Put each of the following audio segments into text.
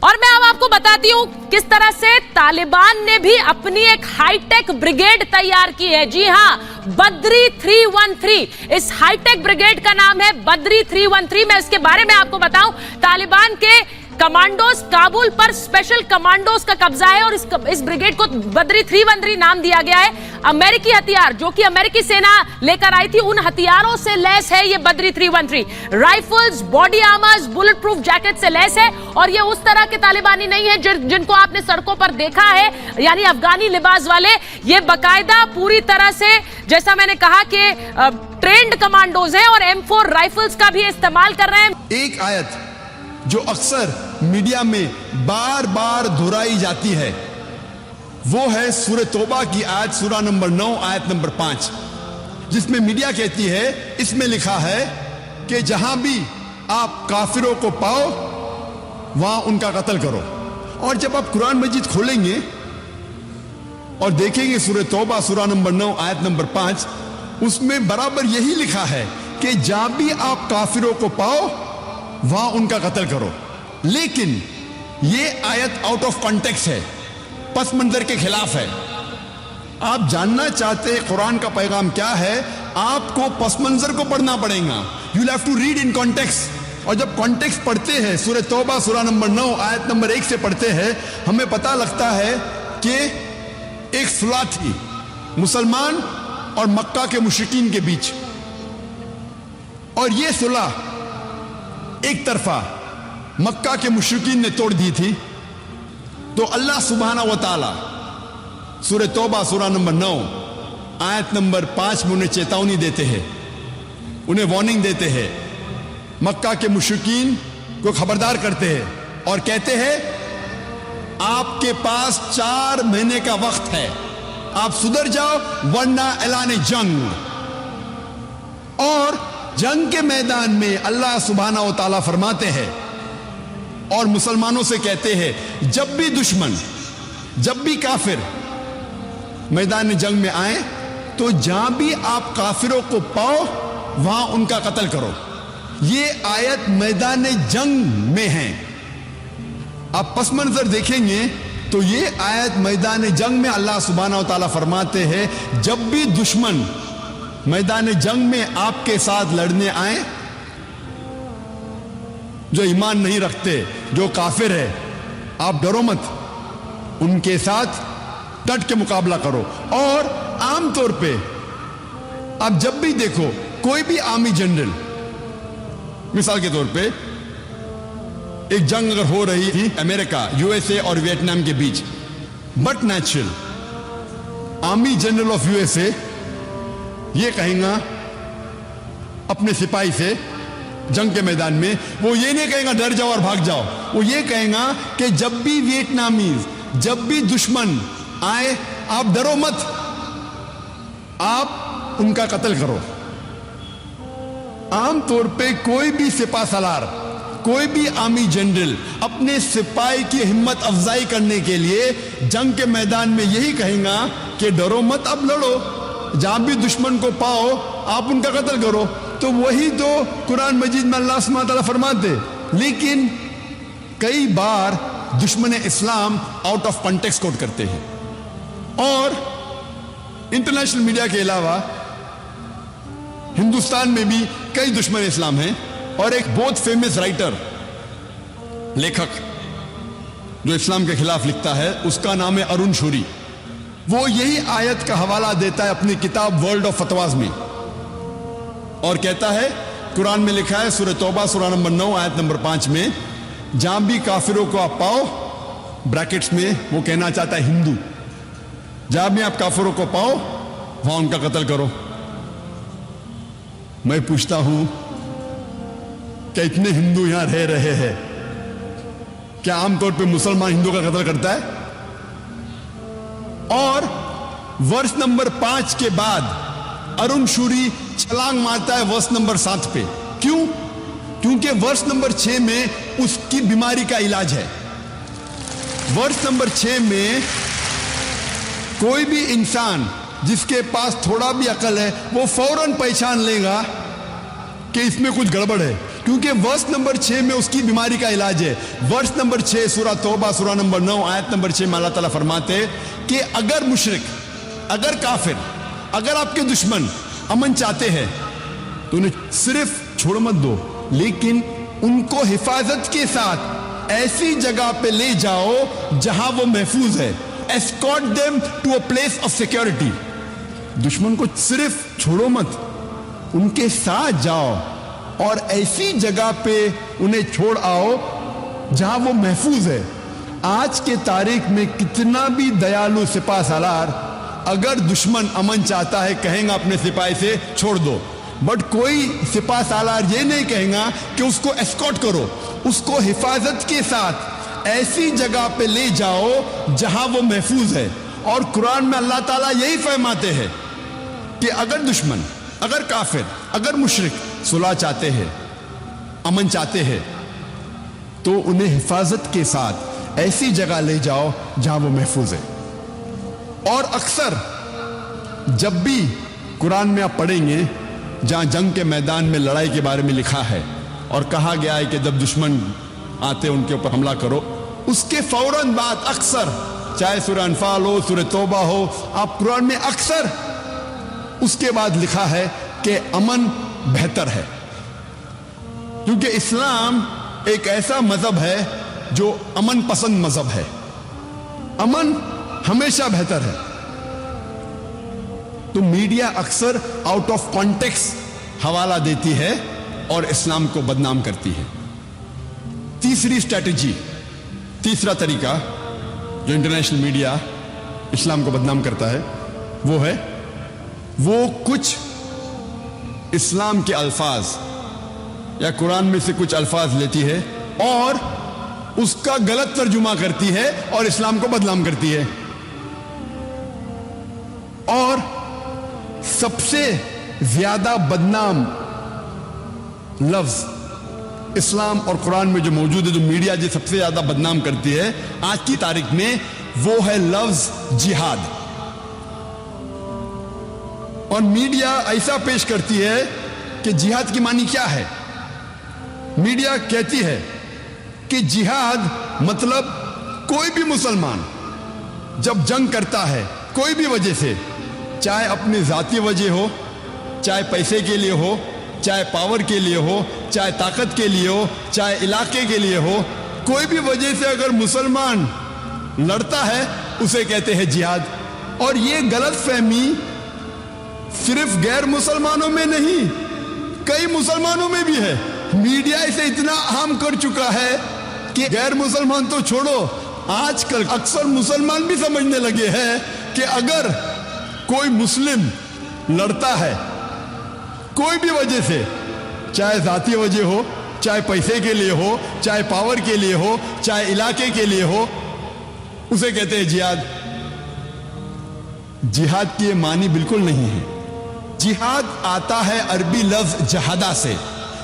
اور میں اب آپ کو بتاتی ہوں کس طرح سے طالبان نے بھی اپنی ایک ہائی ٹیک بریگیڈ تیار کی ہے. جی ہاں, بدری 313. اس ہائی ٹیک بریگیڈ کا نام ہے بدری 313. میں اس کے بارے میں آپ کو بتاؤں, طالبان کے کمانڈوز کابل پر اسپیشل کمانڈوز کا قبضہ ہے اور اس بریگیڈ کو بدری 313 نام دیا گیا ہے. امریکی ہتھیار جو کہ امریکی سینا لے کر آئی تھی, ان ہتھیاروں سے لیس ہے یہ Badri 313. Rifles, body armours, bulletproof jacket سے لیس ہے. اور یہ اس طرح کے طالبانی نہیں ہے جن کو آپ نے سڑکوں پر دیکھا ہے, یعنی افغانی لباس والے. یہ باقاعدہ پوری طرح سے, جیسا میں نے کہا کہ ٹرینڈ کمانڈوز ہیں اور M4 رائفلز کا بھی استعمال کر رہے ہیں. ایک آیت جو اکثر میڈیا میں بار بار دہرائی جاتی ہے وہ ہے سورہ توبہ کی آیت, سورہ نمبر 9 آیت نمبر 5, جس میں میڈیا کہتی ہے, اس میں لکھا ہے کہ جہاں بھی آپ کافروں کو پاؤ وہاں ان کا قتل کرو. اور جب آپ قرآن مجید کھولیں گے اور دیکھیں گے سورہ توبہ سورہ نمبر 9 آیت نمبر 5, اس میں برابر یہی لکھا ہے کہ جہاں بھی آپ کافروں کو پاؤ وہاں ان کا قتل کرو. لیکن یہ آیت آؤٹ آف کانٹیکسٹ ہے, پس منظر کے خلاف ہے. آپ جاننا چاہتے قرآن کا پیغام کیا ہے, آپ کو پس منظر کو پڑھنا پڑے گا. You have to read in context. اور جب کانٹیکسٹ پڑھتے ہیں, سورہ توبہ سورہ نمبر 9 آیت نمبر 1 سے پڑھتے ہیں, ہمیں پتہ لگتا ہے کہ ایک صلح تھی مسلمان اور مکہ کے مشرکین کے بیچ, اور یہ صلح ایک طرفہ مکہ کے مشرکین نے توڑ دی تھی. تو اللہ سبحانہ و تعالی سورہ توبہ سورہ نمبر 9 آیت نمبر 5 میں انہیں چیتاونی دیتے ہیں, انہیں وارننگ دیتے ہیں, مکہ کے مشرکین کو خبردار کرتے ہیں اور کہتے ہیں آپ کے پاس 4 مہینے کا وقت ہے, آپ سدھر جاؤ ورنہ اعلان جنگ. اور جنگ کے میدان میں اللہ سبحانہ و تعالیٰ فرماتے ہیں اور مسلمانوں سے کہتے ہیں, جب بھی دشمن, جب بھی کافر میدان جنگ میں آئیں تو جہاں بھی آپ کافروں کو پاؤ وہاں ان کا قتل کرو. یہ آیت میدان جنگ میں ہے. آپ پس منظر دیکھیں گے تو یہ آیت میدان جنگ میں اللہ سبحانہ و تعالیٰ فرماتے ہیں, جب بھی دشمن میدان جنگ میں آپ کے ساتھ لڑنے آئیں, جو ایمان نہیں رکھتے, جو کافر ہے, آپ ڈرو مت, ان کے ساتھ ڈٹ کے مقابلہ کرو. اور عام طور پہ آپ جب بھی دیکھو کوئی بھی آرمی جنرل, مثال کے طور پہ ایک جنگ اگر ہو رہی تھی امریکہ, USA اور ویتنام کے بیچ, but natural army general of USA یہ کہیں گا اپنے سپاہی سے جنگ کے میدان میں, وہ یہ نہیں کہیں گا ڈر جاؤ اور بھاگ جاؤ, وہ یہ کہیں گا کہ جب بھی ویتنامیز, جب بھی دشمن آئے آپ ڈرو مت, آپ ان کا قتل کرو. عام طور پہ کوئی بھی سپاہ سالار, کوئی بھی آرمی جنرل اپنے سپاہی کی ہمت افزائی کرنے کے لیے جنگ کے میدان میں یہی کہیں گا کہ ڈرو مت, اب لڑو, جہاں بھی دشمن کو پاؤ آپ ان کا قتل کرو. تو وہی تو قرآن مجید میں اللہ سبحانہ تعالیٰ فرماتے. لیکن کئی بار دشمن اسلام آؤٹ آف کانٹیکسٹ کوٹ کرتے ہیں. اور انٹرنیشنل میڈیا کے علاوہ ہندوستان میں بھی کئی دشمن اسلام ہیں. اور ایک بہت فیمس رائٹر, لیکھک جو اسلام کے خلاف لکھتا ہے, اس کا نام ہے ارون شوری. وہ یہی آیت کا حوالہ دیتا ہے اپنی کتاب ورلڈ آف فتواز میں, اور کہتا ہے قرآن میں لکھا ہے سورہ توبہ سورہ نمبر 9 آیت نمبر 5 میں, جہاں بھی کافروں کو آپ پاؤ, بریکٹس میں وہ کہنا چاہتا ہے ہندو, جہاں بھی آپ کافروں کو پاؤ وہاں ان کا قتل کرو. میں پوچھتا ہوں کہ اتنے ہندو یہاں رہ رہے ہیں, کیا عام طور پہ مسلمان ہندو کا قتل کرتا ہے؟ اور ورس نمبر 5 کے بعد ارون شوری چھلانگ مارتا ہے ورس نمبر 7 پہ. کیوں؟ کیونکہ ورس نمبر 6 میں اس کی بیماری کا علاج ہے. ورس نمبر 6 میں کوئی بھی انسان جس کے پاس تھوڑا بھی عقل ہے وہ فوراً پہچان لے گا کہ اس میں کچھ گڑبڑ ہے. کیونکہ ورس نمبر 6 میں اس کی بیماری کا علاج ہے. ورس نمبر 6 سورہ توبہ سورہ نمبر 9 آیت نمبر 6 میں اللہ تعالیٰ فرماتے کہ اگر مشرک, اگر کافر, اگر آپ کے دشمن امن چاہتے ہیں تو انہیں صرف چھوڑ مت دو, لیکن ان کو حفاظت کے ساتھ ایسی جگہ پہ لے جاؤ جہاں وہ محفوظ ہے. escort them to a place of security. دشمن کو صرف چھوڑو مت, ان کے ساتھ جاؤ اور ایسی جگہ پہ انہیں چھوڑ آؤ جہاں وہ محفوظ ہے. آج کے تاریخ میں کتنا بھی دیالو سپاہ سالار اگر دشمن امن چاہتا ہے کہیں گا اپنے سپاہی سے چھوڑ دو, بٹ کوئی سپاہ سالار یہ نہیں کہیں گا کہ اس کو اسکورٹ کرو, اس کو حفاظت کے ساتھ ایسی جگہ پہ لے جاؤ جہاں وہ محفوظ ہے. اور قرآن میں اللہ تعالیٰ یہی فرماتے ہیں کہ اگر دشمن, اگر کافر, اگر مشرک صلح چاہتے ہیں, امن چاہتے ہیں, تو انہیں حفاظت کے ساتھ ایسی جگہ لے جاؤ جہاں وہ محفوظ ہے. اور اکثر جب بھی قرآن میں آپ پڑھیں گے جہاں جنگ کے میدان میں لڑائی کے بارے میں لکھا ہے اور کہا گیا ہے کہ جب دشمن آتے ان کے اوپر حملہ کرو, اس کے فوراً بعد اکثر چاہے سورہ انفال ہو, سورہ توبہ ہو, آپ قرآن میں اکثر اس کے بعد لکھا ہے کہ امن بہتر ہے. کیونکہ اسلام ایک ایسا مذہب ہے جو امن پسند مذہب ہے. امن ہمیشہ بہتر ہے. تو میڈیا اکثر آؤٹ آف کانٹیکسٹ حوالہ دیتی ہے اور اسلام کو بدنام کرتی ہے. تیسری اسٹریٹجی, تیسرا طریقہ جو انٹرنیشنل میڈیا اسلام کو بدنام کرتا ہے وہ ہے وہ کچھ اسلام کے الفاظ یا قرآن میں سے کچھ الفاظ لیتی ہے اور اس کا غلط ترجمہ کرتی ہے اور اسلام کو بدنام کرتی ہے. اور سب سے زیادہ بدنام لفظ اسلام اور قرآن میں جو موجود ہے, جو میڈیا جو سب سے زیادہ بدنام کرتی ہے آج کی تاریخ میں, وہ ہے لفظ جہاد. اور میڈیا ایسا پیش کرتی ہے کہ جہاد کی معنی کیا ہے. میڈیا کہتی ہے کہ جہاد مطلب کوئی بھی مسلمان جب جنگ کرتا ہے کوئی بھی وجہ سے, چاہے اپنی ذاتی وجہ ہو, چاہے پیسے کے لیے ہو, چاہے پاور کے لیے ہو, چاہے طاقت کے لیے ہو, چاہے علاقے کے لیے ہو, کوئی بھی وجہ سے اگر مسلمان لڑتا ہے اسے کہتے ہیں جہاد. اور یہ غلط فہمی صرف غیر مسلمانوں میں نہیں, کئی مسلمانوں میں بھی ہے. میڈیا اسے اتنا عام کر چکا ہے کہ غیر مسلمان تو چھوڑو, آج کل اکثر مسلمان بھی سمجھنے لگے ہیں کہ اگر کوئی مسلم لڑتا ہے کوئی بھی وجہ سے, چاہے ذاتی وجہ ہو, چاہے پیسے کے لیے ہو, چاہے پاور کے لیے ہو, چاہے علاقے کے لیے ہو, اسے کہتے ہیں جہاد. جہاد کی یہ معنی بالکل نہیں ہے. جہاد آتا ہے عربی لفظ جہادہ سے,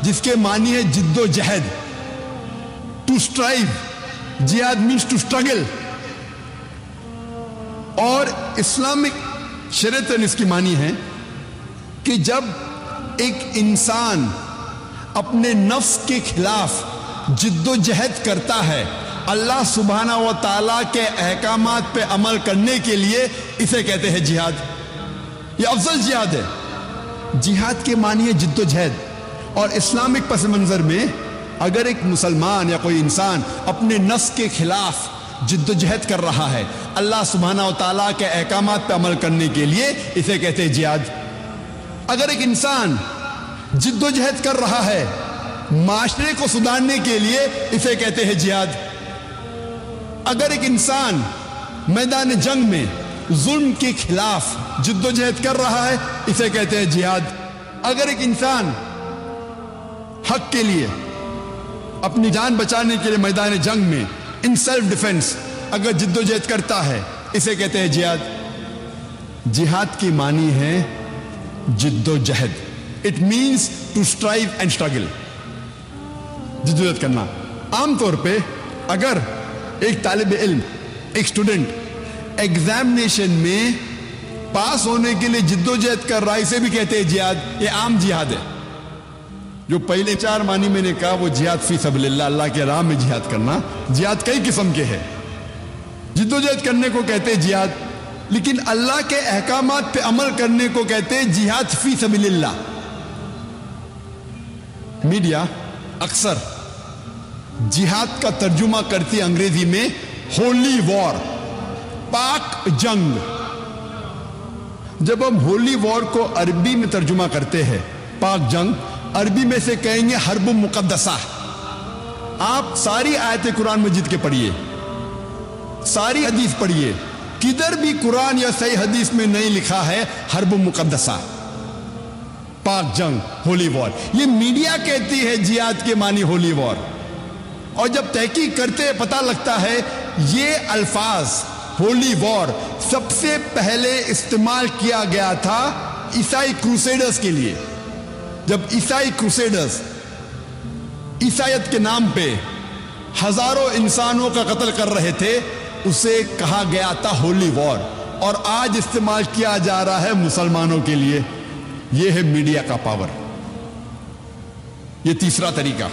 جس کے معنی ہے جد و جہد, ٹو اسٹرائیو. جہاد مینس ٹو اسٹرگل. اور اسلامک شریعت اس کی معنی ہے کہ جب ایک انسان اپنے نفس کے خلاف جد و جہد کرتا ہے اللہ سبحانہ و تعالیٰ کے احکامات پہ عمل کرنے کے لیے, اسے کہتے ہیں جہاد. یہ افضل جہاد ہے. جہاد کے معنی ہے جد و جہد. اور اسلامک پس منظر میں اگر ایک مسلمان یا کوئی انسان اپنے نفس کے خلاف جد و جہد کر رہا ہے اللہ سبحانہ و تعالیٰ کے احکامات پہ عمل کرنے کے لیے, اسے کہتے ہیں جہاد. اگر ایک انسان جد و جہد کر رہا ہے معاشرے کو سدھارنے کے لیے, اسے کہتے ہیں جہاد. اگر ایک انسان میدان جنگ میں ظلم کے خلاف جد و جہد کر رہا ہے, اسے کہتے ہیں جہاد. اگر ایک انسان حق کے لیے اپنی جان بچانے کے لیے میدان جنگ میں ان سیلف ڈیفنس اگر جد و جہد کرتا ہے, اسے کہتے ہیں جہاد. جہاد کی معنی ہے جد و جہد. It means to strive and struggle. جد و جہد کرنا. عام طور پہ اگر ایک طالب علم, ایک اسٹوڈنٹ ایگزامینیشن میں پاس ہونے کے لیے جد و جہد کر رہا ہے, اسے بھی کہتے ہیں جہاد. یہ عام جہاد ہے. جو پہلے 4 معنی میں نے کہا وہ جہاد فی سبیل اللہ، اللہ کے راہ میں جہاد کرنا. جہاد کئی قسم کے ہیں. جدوجہد کرنے کو کہتے ہیں جہاد، لیکن اللہ کے احکامات پہ عمل کرنے کو کہتے ہیں جہاد فی سبیل اللہ. میڈیا اکثر جہاد کا ترجمہ کرتی انگریزی میں ہولی وار، پاک جنگ. جب ہم ہولی وار کو عربی میں ترجمہ کرتے ہیں پاک جنگ، عربی میں سے کہیں گے حرب مقدسہ. آپ ساری آیت قرآن مجید کے پڑھیے، ساری حدیث پڑھیے، کدھر بھی قرآن یا صحیح حدیث میں نہیں لکھا ہے حرب مقدسہ، پاک جنگ، ہولی وار. یہ میڈیا کہتی ہے جہاد کے معنی ہولی وار، اور جب تحقیق کرتے پتہ لگتا ہے یہ الفاظ ہولی وار سب سے پہلے استعمال کیا گیا تھا عیسائی کروسیڈرز کے لیے. جب عیسائی کروسیڈرز عیسائیت کے نام پہ ہزاروں انسانوں کا قتل کر رہے تھے، اسے کہا گیا تھا ہولی وار، اور آج استعمال کیا جا رہا ہے مسلمانوں کے لیے. یہ ہے میڈیا کا پاور. یہ تیسرا طریقہ.